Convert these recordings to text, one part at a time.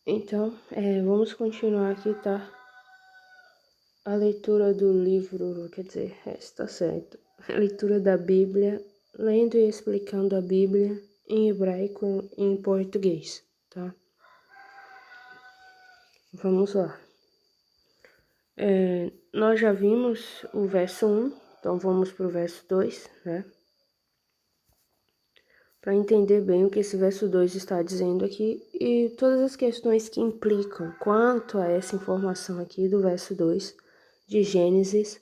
Então, vamos continuar aqui, tá? A leitura do livro, quer dizer, está certo. A leitura da Bíblia, lendo e explicando a Bíblia em hebraico e em português, tá? Vamos lá. Nós já vimos o verso 1, então vamos para o verso 2, né? Para entender bem o que esse verso 2 está dizendo aqui e todas as questões que implicam quanto a essa informação aqui do verso 2 de Gênesis,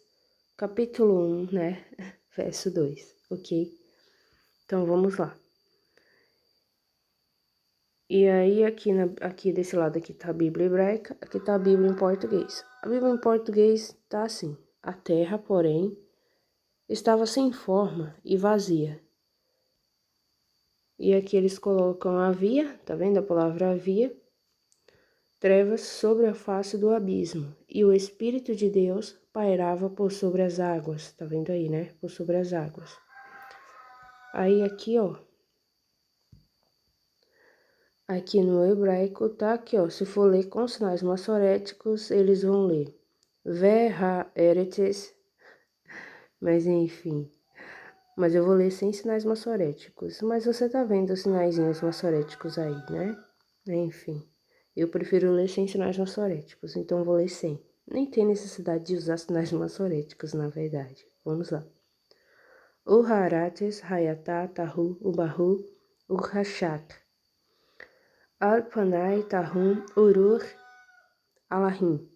capítulo 1, né? Verso 2, ok? Então vamos lá. E aí aqui desse lado aqui tá a Bíblia hebraica, aqui tá a Bíblia em português. A Bíblia em português tá assim: a terra, porém, estava sem forma e vazia. E aqui eles colocam havia, tá vendo a palavra havia? Trevas sobre a face do abismo, e o Espírito de Deus pairava por sobre as águas. Tá vendo aí, né? Por sobre as águas. Aí aqui, ó. Aqui no hebraico tá aqui, ó. Se for ler com sinais massoréticos, eles vão ler Verra Eretes. Mas enfim. Mas eu vou ler sem sinais massoréticos. Mas você tá vendo os sinaizinhos massoréticos aí, né? Enfim. Eu prefiro ler sem sinais massoréticos, então vou ler sem. Nem tem necessidade de usar sinais massoréticos, na verdade. Vamos lá. O harates, hayatá, tahu, ubahu, urhashak. Alpanai, tahum, urur, alahim.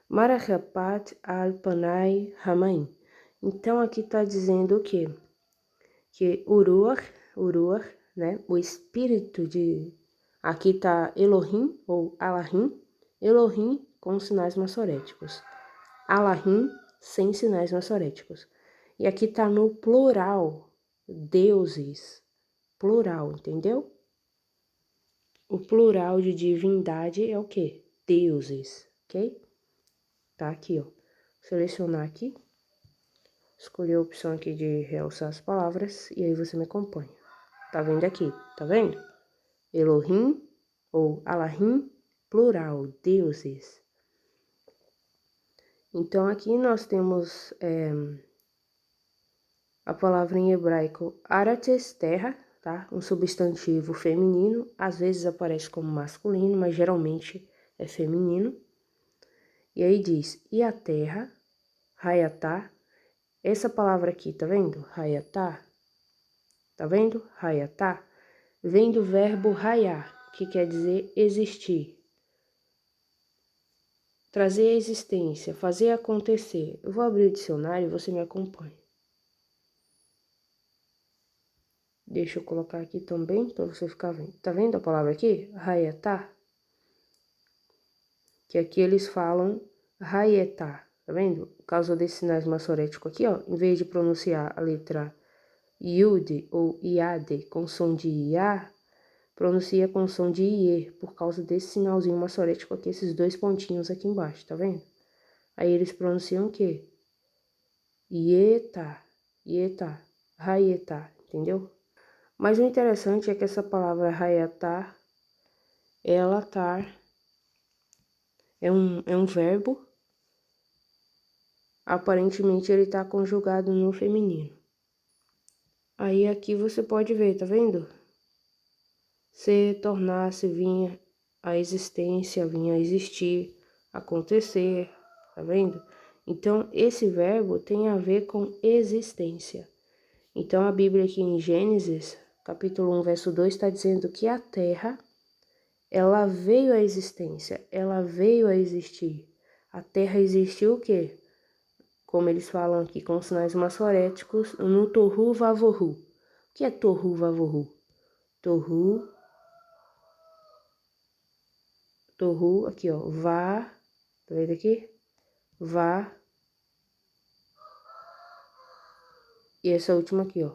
Marahapat, alpanai, hamaim. Então aqui tá dizendo o quê? Que urur, né? O espírito de... Aqui tá Elohim ou Alahim. Elohim com sinais massoréticos. Alahim sem sinais massoréticos. E aqui tá no plural, deuses. Plural, entendeu? O plural de divindade é o quê? Deuses, ok? Tá aqui, ó. Selecionar aqui. Escolher a opção aqui de realçar as palavras e aí você me acompanha. Tá vendo aqui? Tá vendo? Elohim ou Alahim, plural, deuses. Então aqui nós temos a palavra em hebraico arates, terra, tá? Um substantivo feminino, às vezes aparece como masculino, mas geralmente é feminino. E aí diz, e a terra, hayatá, essa palavra aqui, tá vendo? Hayatá, tá vendo? Hayatá, vem do verbo hayá, que quer dizer existir. Trazer a existência, fazer acontecer. Eu vou abrir o dicionário e você me acompanha. Deixa eu colocar aqui também para você ficar vendo. Tá vendo a palavra aqui? Hayatá. Que aqui eles falam hayatá. Tá vendo? Por causa desses sinais massoréticos aqui, ó. Em vez de pronunciar a letra Yud ou Iade com som de Iá, pronuncia com som de Iê. Por causa desse sinalzinho massorético aqui, esses dois pontinhos aqui embaixo, tá vendo? Aí eles pronunciam o quê? Ietá, Ietá, Hayetá, entendeu? Mas o interessante é que essa palavra Hayatá, ela tá, é um verbo, aparentemente ele tá conjugado no feminino. Aí aqui você pode ver, tá vendo? Se tornasse, vinha a existência, vinha a existir, acontecer, tá vendo? Então esse verbo tem a ver com existência. Então a Bíblia aqui em Gênesis, capítulo 1, verso 2, está dizendo que a terra, ela veio à existência, ela veio a existir. A terra existiu o quê? Como eles falam aqui com sinais massoréticos, no Tohu Vavohu. O que é Tohu Vavohu? Tohu, aqui ó, Vá, tá vendo aqui? Vá. E essa última aqui ó,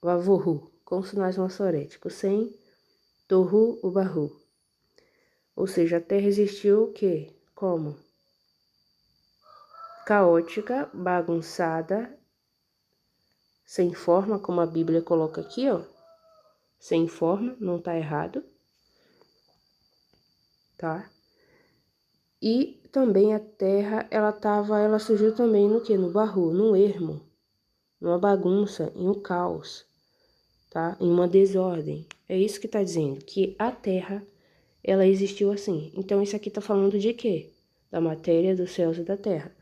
Vavohu, com sinais massoréticos, sem Tohu Ubahu. Ou seja, a terra existiu o quê? Como? Caótica, bagunçada, sem forma, como a Bíblia coloca aqui, ó. Sem forma, não tá errado. tá? E também a terra, ela surgiu também no quê? No barro, num ermo, numa bagunça, em um caos, tá? Em uma desordem. É isso que tá dizendo, que a terra, ela existiu assim. Então isso aqui tá falando de quê? Da matéria dos céus e da terra.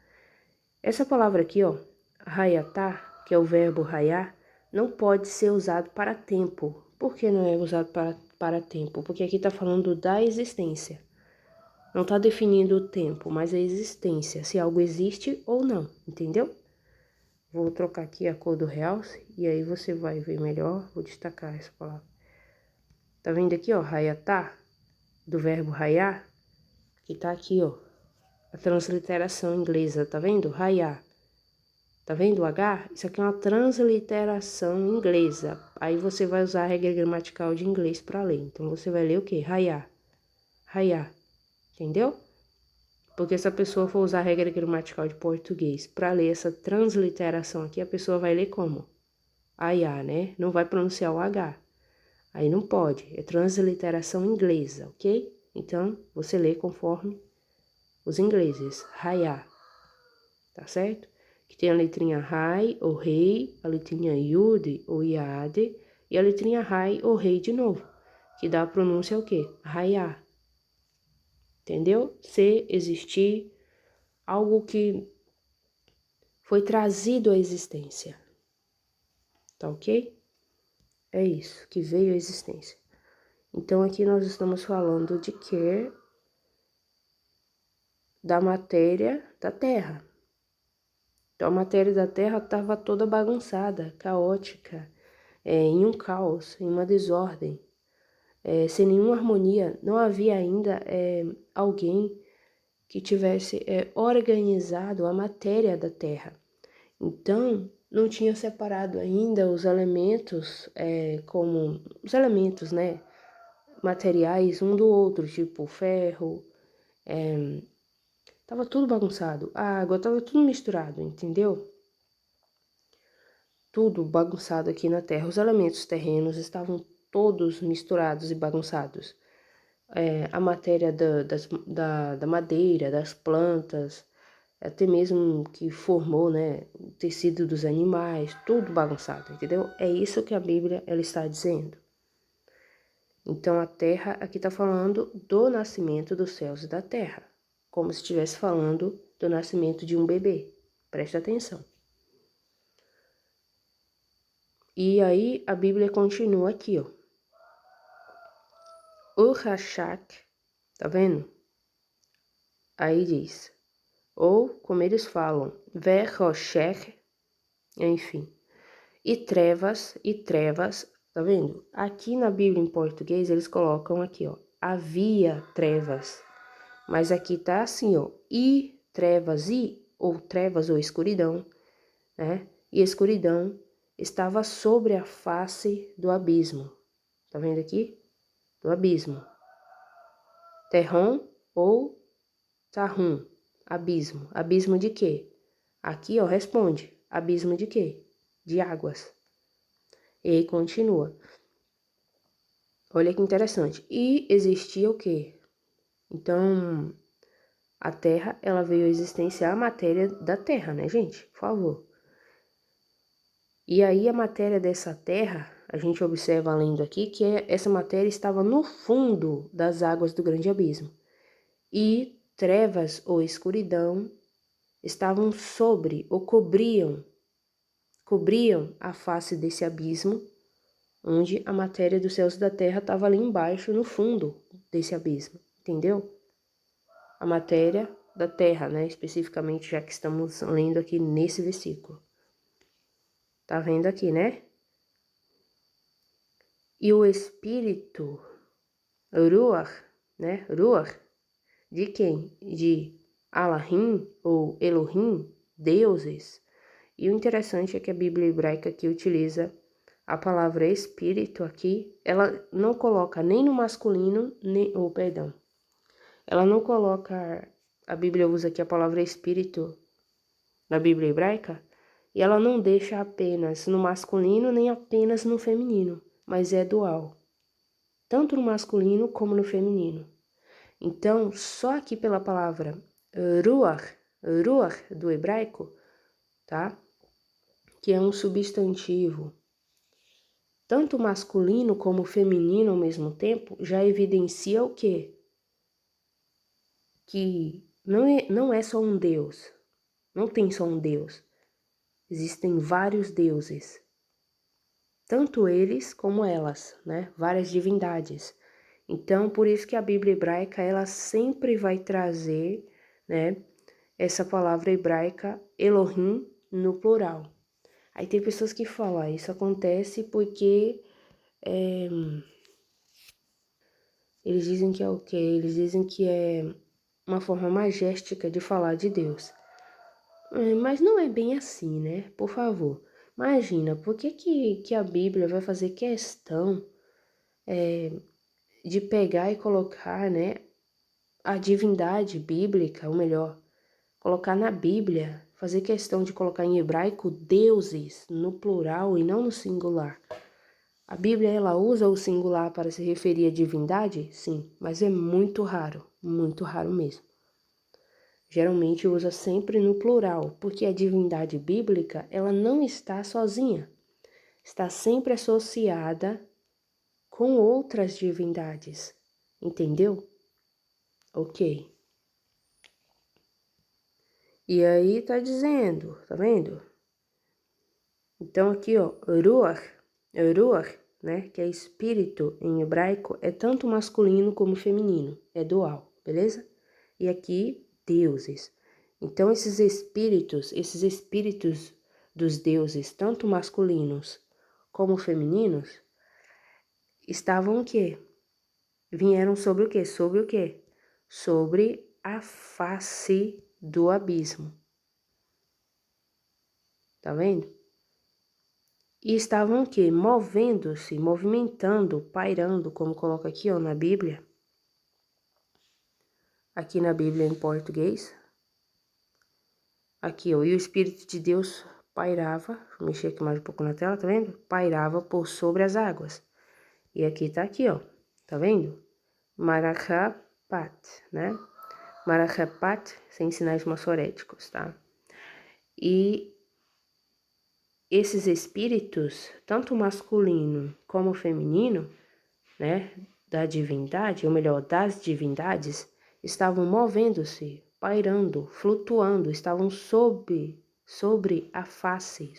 Essa palavra aqui, ó, raiatá, que é o verbo raiar, não pode ser usado para tempo. Por que não é usado para tempo? Porque aqui tá falando da existência. Não está definindo o tempo, mas a existência, se algo existe ou não, entendeu? Vou trocar aqui a cor do realce e aí você vai ver melhor. Vou destacar essa palavra. Tá vendo aqui, ó, raiatá, do verbo raiar, que tá aqui, ó, a transliteração inglesa, tá vendo? Raiar. Tá vendo o H? Isso aqui é uma transliteração inglesa. Aí você vai usar a regra gramatical de inglês para ler. Então você vai ler o quê? Raiar. Raiar. Entendeu? Porque se a pessoa for usar a regra gramatical de português para ler essa transliteração aqui, a pessoa vai ler como? Aiá, né? Não vai pronunciar o H. Aí não pode. É transliteração inglesa, ok? Então, você lê conforme os ingleses. Raiá. Tá certo? Que tem a letrinha Rai, ou Rei, a letrinha Yud, ou Iade, e a letrinha Rai, ou Rei de novo. Que dá a pronúncia o quê? Raiá. Entendeu? Se existir algo que foi trazido à existência, tá ok? É isso, que veio à existência. Então aqui nós estamos falando de que? Da matéria da Terra. Então a matéria da Terra estava toda bagunçada, caótica, em um caos, em uma desordem, sem nenhuma harmonia. Não havia ainda alguém que tivesse organizado a matéria da Terra. Então, não tinha separado ainda os elementos, como os elementos, né, materiais um do outro, tipo ferro, tava tudo bagunçado, a água tava tudo misturado, entendeu? Tudo bagunçado aqui na Terra, os elementos terrenos estavam todos misturados e bagunçados. A matéria da madeira, das plantas, até mesmo que formou, né, o tecido dos animais, tudo bagunçado, entendeu? É isso que a Bíblia ela está dizendo. Então a terra aqui está falando do nascimento dos céus e da terra, como se estivesse falando do nascimento de um bebê. Presta atenção. E aí a Bíblia continua aqui, ó. O Rashak, tá vendo? Aí diz, ou como eles falam, Verroshech, enfim. E trevas, tá vendo? Aqui na Bíblia em português eles colocam aqui, ó, havia trevas. Mas aqui tá assim, ó, e trevas, ou trevas ou escuridão, né? E escuridão estava sobre a face do abismo. Tá vendo aqui? Do abismo. Terron ou Tahum, abismo. Abismo de quê? Aqui, ó, responde. Abismo de quê? De águas. E aí continua. Olha que interessante. E existia o quê? Então, a Terra, ela veio a existenciar a matéria da Terra, né, gente? Por favor. E aí a matéria dessa Terra, a gente observa lendo aqui que essa matéria estava no fundo das águas do grande abismo. E trevas ou escuridão estavam sobre ou cobriam a face desse abismo, onde a matéria dos céus e da terra estava ali embaixo, no fundo desse abismo, entendeu? A matéria da terra, né, especificamente, já que estamos lendo aqui nesse versículo. Tá vendo aqui, né? E o espírito, Ruach, né? Ruach, de quem? De Alahim ou Elohim, deuses. E o interessante é que a Bíblia hebraica aqui utiliza a palavra espírito aqui, ela não coloca nem no masculino, nem, perdão, ela não coloca, a Bíblia usa aqui a palavra espírito na Bíblia hebraica, e ela não deixa apenas no masculino, nem apenas no feminino, mas é dual, tanto no masculino como no feminino. Então, só aqui pela palavra ruach do hebraico, tá? Que é um substantivo, tanto masculino como feminino ao mesmo tempo, já evidencia o quê? Que não é só um Deus, não tem só um Deus, existem vários deuses, tanto eles como elas, né? Várias divindades. Então, por isso que a Bíblia hebraica, ela sempre vai trazer, né, essa palavra hebraica Elohim no plural. Aí tem pessoas que falam, isso acontece porque eles dizem que é o quê? Eles dizem que é uma forma majestica de falar de Deus. Mas não é bem assim, né? Por favor. Imagina, por que a Bíblia vai fazer questão de pegar e colocar, né, a divindade bíblica, ou melhor, colocar na Bíblia, fazer questão de colocar em hebraico deuses no plural e não no singular. A Bíblia, ela usa o singular para se referir à divindade? Sim, mas é muito raro mesmo. Geralmente usa sempre no plural, porque a divindade bíblica, ela não está sozinha. Está sempre associada com outras divindades. Entendeu? Ok. E aí tá dizendo, tá vendo? Então aqui, ó, ruach, né, que é espírito em hebraico, é tanto masculino como feminino, é dual, beleza? E aqui, deuses. Então esses espíritos dos deuses, tanto masculinos como femininos, estavam o quê? Vieram sobre o quê? Sobre o quê? Sobre a face do abismo. Tá vendo? E estavam o quê? Movendo-se, movimentando, pairando, como coloca aqui, ó, na Bíblia. Aqui na Bíblia em português. Aqui, ó, e o Espírito de Deus pairava, vou mexer aqui mais um pouco na tela, tá vendo? Pairava por sobre as águas. E aqui tá aqui, ó, tá vendo? Marachapat, né? Marachapat, sem sinais massoréticos, tá? E esses espíritos, tanto masculino como feminino, né, da divindade, ou melhor, das divindades, estavam movendo-se, pairando, flutuando, estavam sobre a face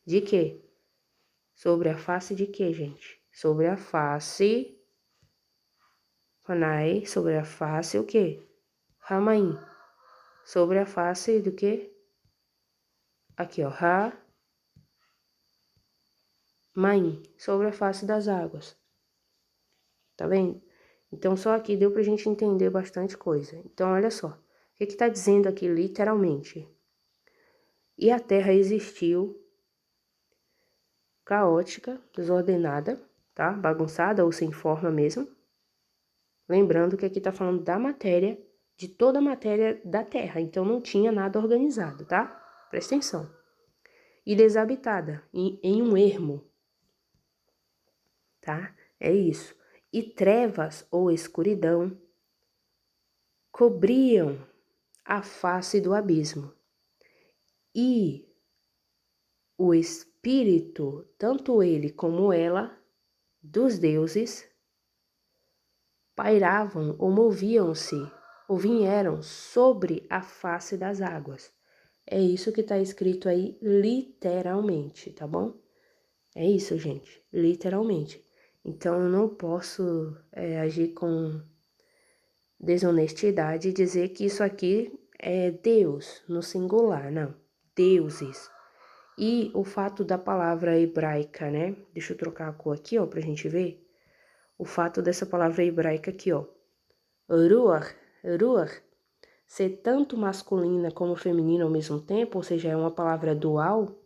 de quê? Sobre a face de quê, gente? Sobre a face, Panai, sobre a face o quê? Ramaim. Sobre a face do quê? Aqui, ó, Maim, sobre a face das águas. Tá vendo? Então, só aqui deu pra gente entender bastante coisa. Então, olha só. O que tá dizendo aqui literalmente? E a Terra existiu caótica, desordenada, tá? Bagunçada ou sem forma mesmo. Lembrando que aqui tá falando da matéria, de toda a matéria da Terra. Então, não tinha nada organizado, tá? Presta atenção. E desabitada, em um ermo, tá? É isso. E trevas ou escuridão cobriam a face do abismo. E o espírito, tanto ele como ela, dos deuses, pairavam ou moviam-se ou vieram sobre a face das águas. É isso que está escrito aí literalmente, tá bom? É isso, gente, literalmente. Então eu não posso agir com desonestidade e dizer que isso aqui é Deus no singular, não. Deuses. E o fato da palavra hebraica, né? Deixa eu trocar a cor aqui, ó, pra gente ver. O fato dessa palavra hebraica aqui, ó. Ruach, ser tanto masculina como feminina ao mesmo tempo, ou seja, é uma palavra dual,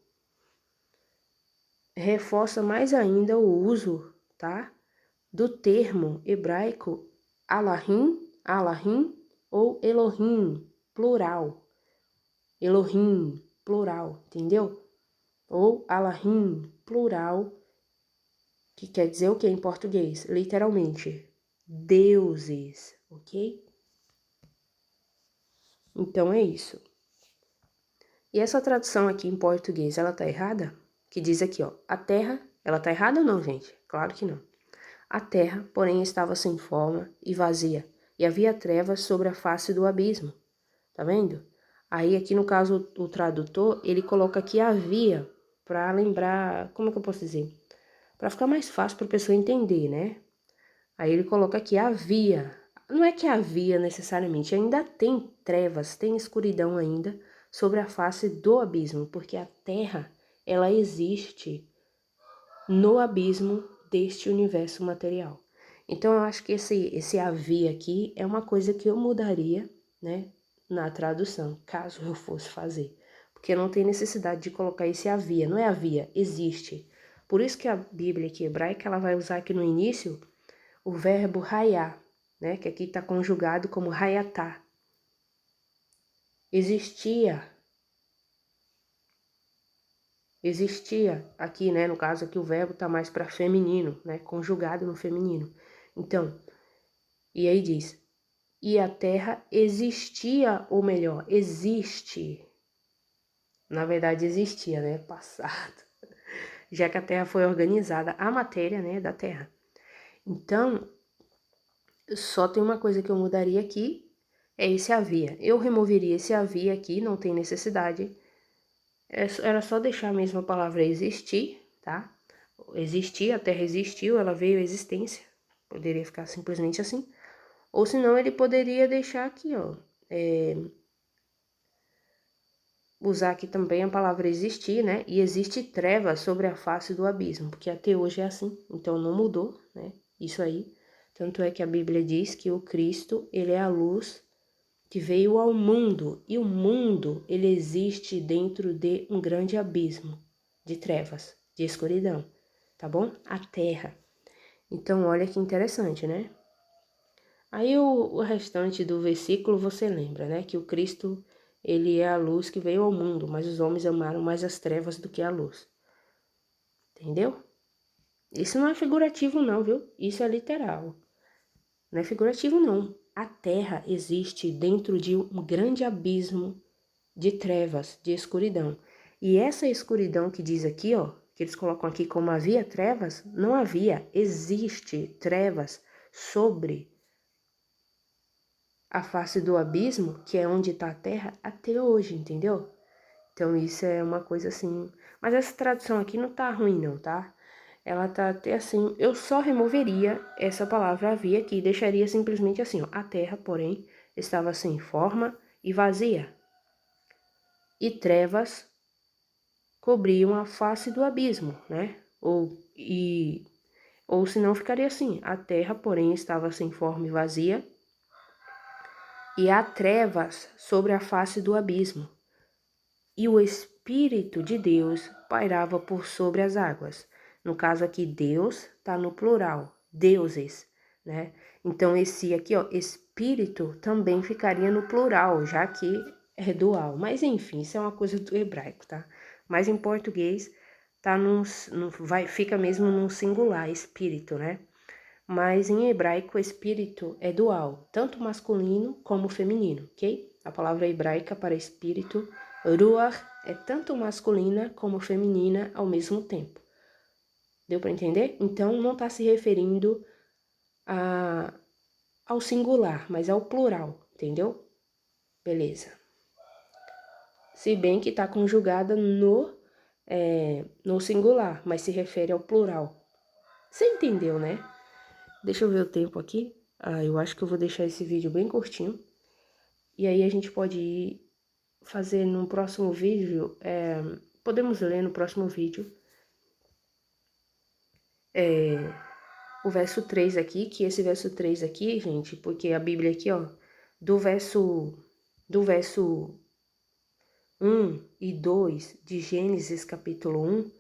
reforça mais ainda o uso, tá? Do termo hebraico Alahim ou Elohim, plural. Elohim, plural, entendeu? Ou Alahim, plural, que quer dizer o que em português? Literalmente, deuses, ok? Então é isso. E essa tradução aqui em português, ela tá errada? Que diz aqui, ó, a terra, ela tá errada ou não, gente? Claro que não. A terra, porém, estava sem forma e vazia, e havia trevas sobre a face do abismo. Tá vendo? Aí aqui no caso o tradutor, ele coloca aqui havia, para lembrar, como é que eu posso dizer? Para ficar mais fácil para a pessoa entender, né? Aí ele coloca aqui havia. Não é que havia necessariamente, ainda tem trevas, tem escuridão ainda sobre a face do abismo, porque a terra, ela existe no abismo deste universo material. Então eu acho que esse havia aqui é uma coisa que eu mudaria, né, na tradução, caso eu fosse fazer. Porque não tem necessidade de colocar esse havia, não é havia, existe. Por isso que a Bíblia aqui hebraica, ela vai usar aqui no início o verbo raiar, né, que aqui está conjugado como raiatá. Existia aqui, né, no caso aqui o verbo está mais para feminino, né, conjugado no feminino. Então, e aí diz, e a terra existia, ou melhor, existe. Na verdade existia, né, passado. Já que a terra foi organizada, a matéria, né, da terra. Então, só tem uma coisa que eu mudaria aqui, é esse havia. Eu removeria esse havia aqui, não tem necessidade. Era só deixar a mesma palavra existir, tá? Existir, a terra existiu, ela veio à existência. Poderia ficar simplesmente assim. Ou senão ele poderia deixar aqui, ó. Usar aqui também a palavra existir, né? E existe trevas sobre a face do abismo, porque até hoje é assim. Então não mudou, né? Isso aí. Tanto é que a Bíblia diz que o Cristo, ele é a luz que veio ao mundo. E o mundo, ele existe dentro de um grande abismo de trevas, de escuridão. Tá bom? A terra. Então olha que interessante, né? Aí o restante do versículo você lembra, né? Que o Cristo, ele é a luz que veio ao mundo, mas os homens amaram mais as trevas do que a luz. Entendeu? Isso não é figurativo não, viu? Isso é literal. Não é figurativo não. A terra existe dentro de um grande abismo de trevas, de escuridão. E essa escuridão que diz aqui, ó, que eles colocam aqui como havia trevas, não havia, existe trevas sobre a face do abismo, que é onde está a terra, até hoje, entendeu? Então isso é uma coisa assim. Mas essa tradução aqui não tá ruim, não, tá? Ela tá até assim. Eu só removeria essa palavra havia aqui e deixaria simplesmente assim, ó. A terra, porém, estava sem forma e vazia. E trevas cobriam a face do abismo, né? Ou senão ficaria assim: a terra, porém, estava sem forma e vazia. E há trevas sobre a face do abismo, e o Espírito de Deus pairava por sobre as águas. No caso aqui, Deus está no plural, deuses, né? Então, esse aqui, ó, Espírito também ficaria no plural, já que é dual. Mas, enfim, isso é uma coisa do hebraico, tá? Mas em português, tá fica mesmo no singular, Espírito, né? Mas em hebraico, espírito é dual, tanto masculino como feminino, ok? A palavra hebraica para espírito, ruach, é tanto masculina como feminina ao mesmo tempo. Deu para entender? Então, não está se referindo ao singular, mas ao plural, entendeu? Beleza. Se bem que está conjugada no singular, mas se refere ao plural. Você entendeu, né? Deixa eu ver o tempo aqui. Eu acho que eu vou deixar esse vídeo bem curtinho. E aí a gente pode ir fazer no próximo vídeo. Podemos ler no próximo vídeo o verso 3 aqui, que esse verso 3 aqui, gente, porque a Bíblia aqui, ó, do verso 1 e 2 de Gênesis capítulo 1,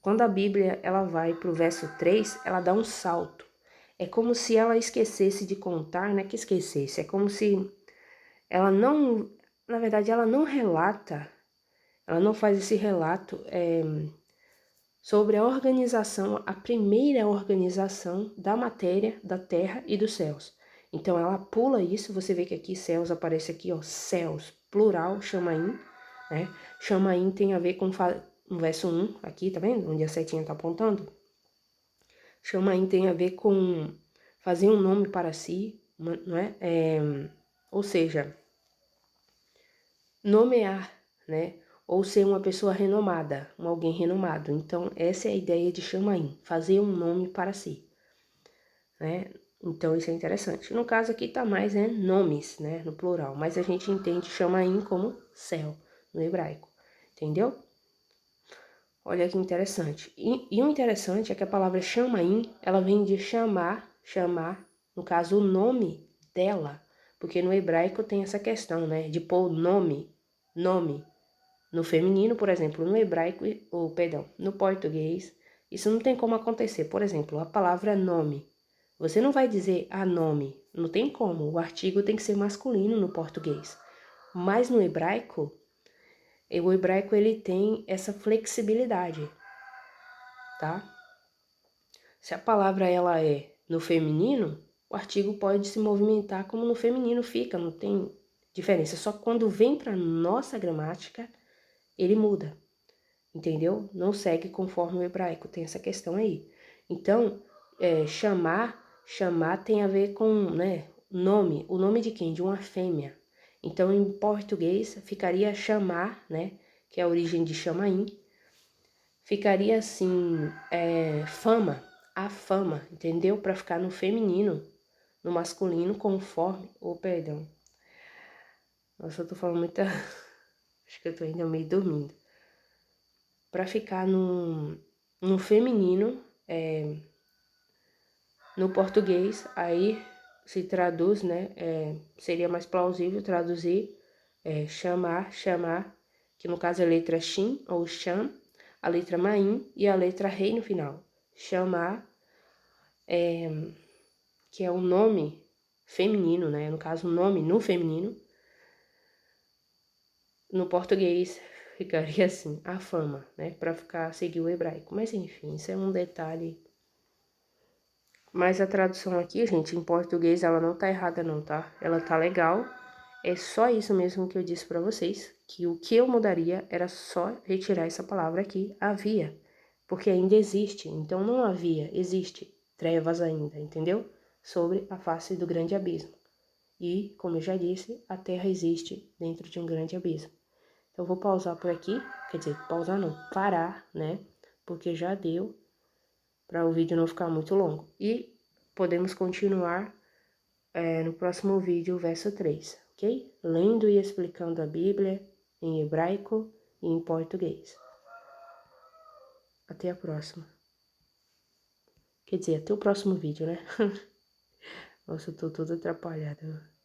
quando a Bíblia ela vai para o verso 3, ela dá um salto. É como se ela esquecesse de contar, não é que esquecesse, é como se ela não, na verdade, ela não relata, ela não faz esse relato sobre a organização, a primeira organização da matéria, da terra e dos céus. Então ela pula isso, você vê que aqui céus aparece aqui, ó, céus, plural, chamaim, né? Chamaim tem a ver com no verso 1, aqui, tá vendo? Onde a setinha tá apontando. Chamaim tem a ver com fazer um nome para si, não é? Ou seja, nomear, né? Ou ser uma pessoa renomada, alguém renomado. Então, essa é a ideia de chamaim, fazer um nome para si, né? Então, isso é interessante. No caso aqui tá mais, né, nomes, né, no plural, mas a gente entende chamaim como céu, no hebraico, entendeu? Olha que interessante. E o interessante é que a palavra chamaim, ela vem de chamar, no caso, o nome dela, porque no hebraico tem essa questão, né, de pôr nome. No feminino, por exemplo, no hebraico, ou perdão, no português, isso não tem como acontecer. Por exemplo, a palavra nome. Você não vai dizer a nome, não tem como. O artigo tem que ser masculino no português. Mas no hebraico, o hebraico ele tem essa flexibilidade, tá? Se a palavra ela é no feminino, o artigo pode se movimentar como no feminino fica, não tem diferença. Só que quando vem para nossa gramática, ele muda, entendeu? Não segue conforme o hebraico, tem essa questão aí. Então, chamar tem a ver com, né, nome, o nome de quem? De uma fêmea. Então, em português, ficaria chamar, né, que é a origem de chamaim, ficaria assim, fama, a fama, entendeu? Para ficar no feminino, no masculino, conforme, perdão. Nossa, eu tô falando muita... Acho que eu tô ainda meio dormindo. Para ficar no feminino, no português, aí se traduz, né? Seria mais plausível traduzir chamar, que no caso é a letra shin ou sham, a letra maim e a letra rei no final. Chamar, que é o nome feminino, né? No caso, o nome no feminino. No português ficaria assim, a fama, né? Para seguir o hebraico. Mas enfim, isso é um detalhe. Mas a tradução aqui, gente, em português, ela não tá errada não, tá? Ela tá legal. É só isso mesmo que eu disse para vocês, que o que eu mudaria era só retirar essa palavra aqui, havia, porque ainda existe. Então não havia, existe trevas ainda, entendeu? Sobre a face do grande abismo. E, como eu já disse, a Terra existe dentro de um grande abismo. Então eu vou pausar por aqui, quer dizer, pausar não, parar, né? Porque já deu para o vídeo não ficar muito longo. E podemos continuar no próximo vídeo, o verso 3, ok? Lendo e explicando a Bíblia em hebraico e em português. Até a próxima. Quer dizer, até o próximo vídeo, né? Nossa, eu tô toda atrapalhada.